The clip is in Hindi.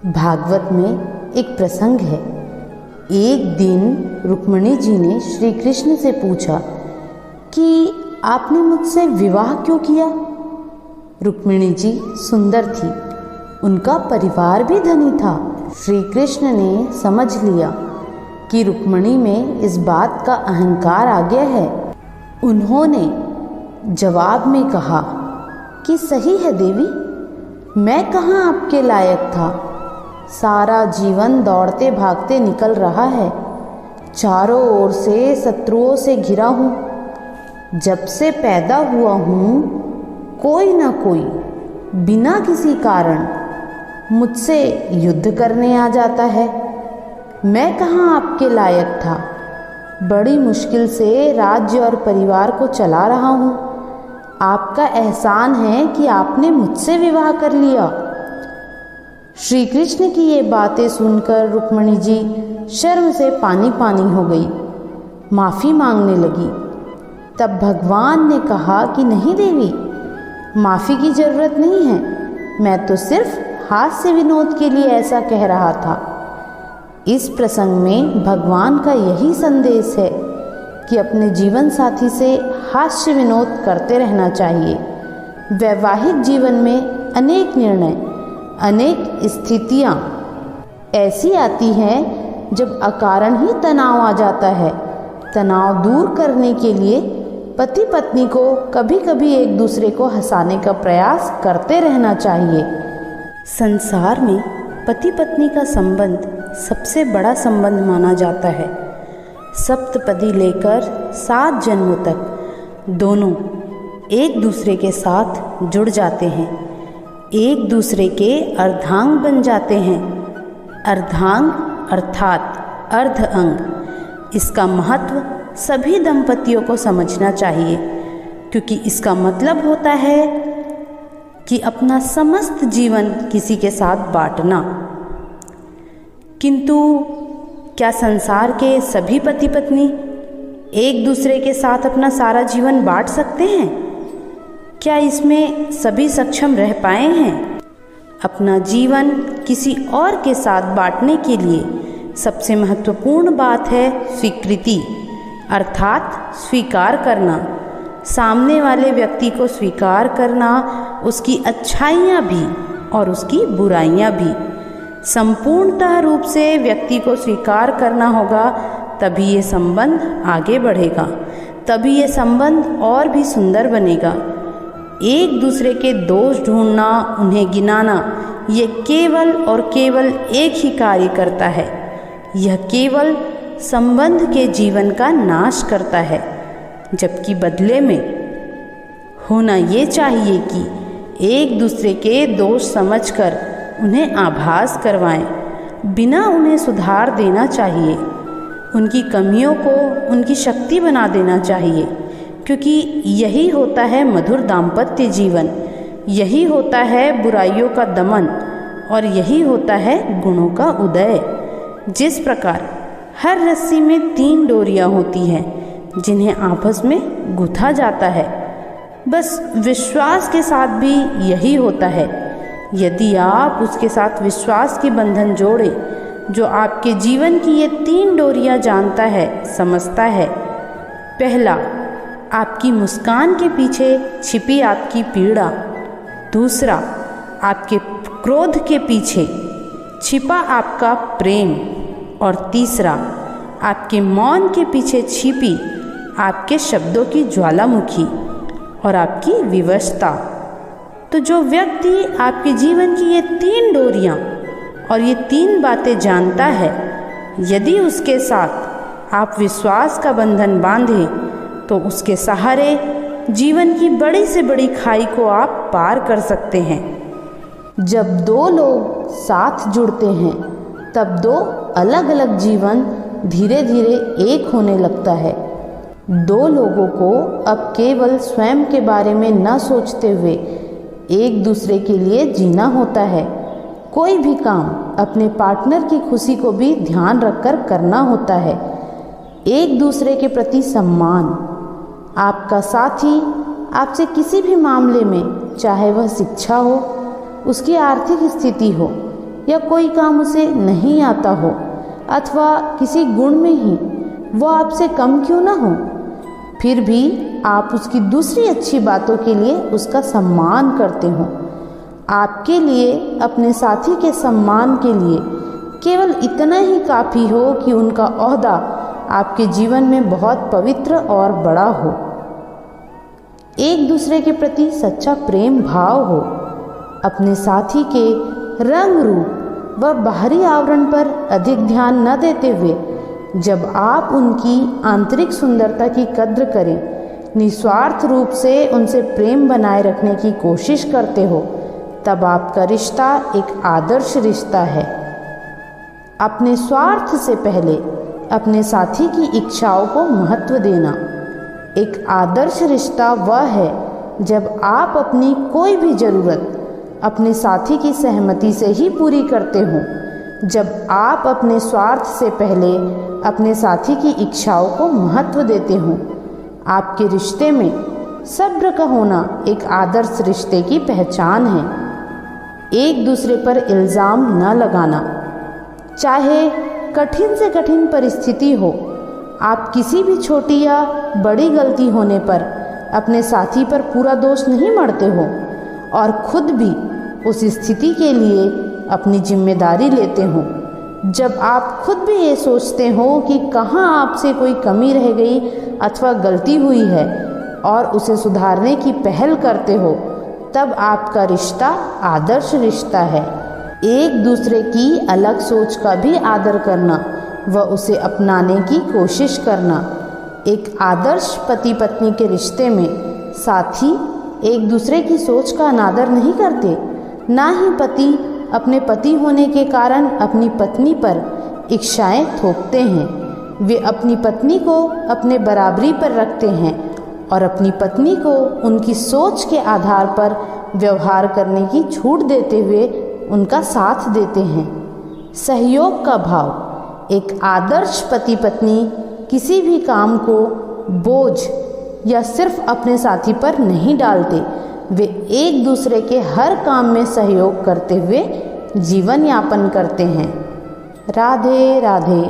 भागवत में एक प्रसंग है। एक दिन रुक्मिणी जी ने श्री कृष्ण से पूछा कि आपने मुझसे विवाह क्यों किया। रुक्मिणी जी सुंदर थी, उनका परिवार भी धनी था। श्री कृष्ण ने समझ लिया कि रुक्मिणी में इस बात का अहंकार आ गया है। उन्होंने जवाब में कहा कि सही है देवी, मैं कहाँ आपके लायक था। सारा जीवन दौड़ते भागते निकल रहा है, चारों ओर से शत्रुओं से घिरा हूँ। जब से पैदा हुआ हूँ कोई ना कोई बिना किसी कारण मुझसे युद्ध करने आ जाता है। मैं कहाँ आपके लायक था। बड़ी मुश्किल से राज्य और परिवार को चला रहा हूँ। आपका एहसान है कि आपने मुझसे विवाह कर लिया। श्री कृष्ण की ये बातें सुनकर रुक्मिणी जी शर्म से पानी पानी हो गई, माफ़ी मांगने लगी। तब भगवान ने कहा कि नहीं देवी, माफ़ी की ज़रूरत नहीं है, मैं तो सिर्फ हास्य विनोद के लिए ऐसा कह रहा था। इस प्रसंग में भगवान का यही संदेश है कि अपने जीवन साथी से हास्य विनोद करते रहना चाहिए। वैवाहिक जीवन में अनेक निर्णय, अनेक स्थितियाँ ऐसी आती हैं जब अकारण ही तनाव आ जाता है। तनाव दूर करने के लिए पति पत्नी को कभी कभी एक दूसरे को हंसाने का प्रयास करते रहना चाहिए। संसार में पति पत्नी का संबंध सबसे बड़ा संबंध माना जाता है। सप्तपदी लेकर 7 जन्मों तक दोनों एक दूसरे के साथ जुड़ जाते हैं, एक दूसरे के अर्धांग बन जाते हैं। अर्धांग अर्थात अर्ध अंग। इसका महत्व सभी दंपतियों को समझना चाहिए, क्योंकि इसका मतलब होता है कि अपना समस्त जीवन किसी के साथ बांटना। किंतु क्या संसार के सभी पति पत्नी एक दूसरे के साथ अपना सारा जीवन बांट सकते हैं? क्या इसमें सभी सक्षम रह पाए हैं? अपना जीवन किसी और के साथ बांटने के लिए सबसे महत्वपूर्ण बात है स्वीकृति, अर्थात स्वीकार करना। सामने वाले व्यक्ति को स्वीकार करना, उसकी अच्छाइयाँ भी और उसकी बुराइयाँ भी। संपूर्णतः रूप से व्यक्ति को स्वीकार करना होगा, तभी ये संबंध आगे बढ़ेगा, तभी ये संबंध और भी सुंदर बनेगा। एक दूसरे के दोष ढूंढना, उन्हें गिनाना, ये केवल और केवल एक ही कार्य करता है। यह केवल संबंध के जीवन का नाश करता है, जबकि बदले में होना ये चाहिए कि एक दूसरे के दोष समझकर उन्हें आभास करवाएं, बिना उन्हें सुधार देना चाहिए। उनकी कमियों को उनकी शक्ति बना देना चाहिए, क्योंकि यही होता है मधुर दाम्पत्य जीवन, यही होता है बुराइयों का दमन और यही होता है गुणों का उदय। जिस प्रकार हर रस्सी में 3 डोरियां होती हैं जिन्हें आपस में गुथा जाता है, बस विश्वास के साथ भी यही होता है। यदि आप उसके साथ विश्वास के बंधन जोड़े, जो आपके जीवन की ये 3 डोरियां जानता है, समझता है। पहला, आपकी मुस्कान के पीछे छिपी आपकी पीड़ा। दूसरा, आपके क्रोध के पीछे छिपा आपका प्रेम। और तीसरा, आपके मौन के पीछे छिपी आपके शब्दों की ज्वालामुखी और आपकी विवशता। तो जो व्यक्ति आपके जीवन की ये 3 डोरियां और ये 3 बातें जानता है, यदि उसके साथ आप विश्वास का बंधन बांधे, तो उसके सहारे जीवन की बड़ी से बड़ी खाई को आप पार कर सकते हैं। जब 2 लोग साथ जुड़ते हैं, तब 2 अलग अलग जीवन धीरे धीरे एक होने लगता है। 2 लोगों को अब केवल स्वयं के बारे में न सोचते हुए एक दूसरे के लिए जीना होता है। कोई भी काम अपने पार्टनर की खुशी को भी ध्यान रखकर करना होता है। एक दूसरे के प्रति सम्मान। आपका साथी आपसे किसी भी मामले में, चाहे वह शिक्षा हो, उसकी आर्थिक स्थिति हो या कोई काम उसे नहीं आता हो अथवा किसी गुण में ही वो आपसे कम क्यों ना हो, फिर भी आप उसकी दूसरी अच्छी बातों के लिए उसका सम्मान करते हो। आपके लिए अपने साथी के सम्मान के लिए केवल इतना ही काफ़ी हो कि उनका ओहदा आपके जीवन में बहुत पवित्र और बड़ा हो। एक दूसरे के प्रति सच्चा प्रेम भाव हो। अपने साथी के रंग रूप व बाहरी आवरण पर अधिक ध्यान न देते हुए जब आप उनकी आंतरिक सुंदरता की कद्र करें, निस्वार्थ रूप से उनसे प्रेम बनाए रखने की कोशिश करते हो, तब आपका रिश्ता एक आदर्श रिश्ता है। अपने स्वार्थ से पहले अपने साथी की इच्छाओं को महत्व देना। एक आदर्श रिश्ता वह है जब आप अपनी कोई भी ज़रूरत अपने साथी की सहमति से ही पूरी करते हो। जब आप अपने स्वार्थ से पहले अपने साथी की इच्छाओं को महत्व देते हो। आपके रिश्ते में सब्र का होना एक आदर्श रिश्ते की पहचान है। एक दूसरे पर इल्ज़ाम न लगाना, चाहे कठिन से कठिन परिस्थिति हो। आप किसी भी छोटी या बड़ी गलती होने पर अपने साथी पर पूरा दोष नहीं मढ़ते हो और खुद भी उस स्थिति के लिए अपनी जिम्मेदारी लेते हो। जब आप खुद भी ये सोचते हो कि कहाँ आपसे कोई कमी रह गई अथवा गलती हुई है और उसे सुधारने की पहल करते हो, तब आपका रिश्ता आदर्श रिश्ता है। एक दूसरे की अलग सोच का भी आदर करना व उसे अपनाने की कोशिश करना। एक आदर्श पति पत्नी के रिश्ते में साथी एक दूसरे की सोच का अनादर नहीं करते। ना ही पति अपने पति होने के कारण अपनी पत्नी पर इच्छाएं थोपते हैं। वे अपनी पत्नी को अपने बराबरी पर रखते हैं और अपनी पत्नी को उनकी सोच के आधार पर व्यवहार करने की छूट देते हुए उनका साथ देते हैं। सहयोग का भाव। एक आदर्श पति पत्नी किसी भी काम को बोझ या सिर्फ अपने साथी पर नहीं डालते। वे एक दूसरे के हर काम में सहयोग करते हुए जीवन यापन करते हैं। राधे राधे।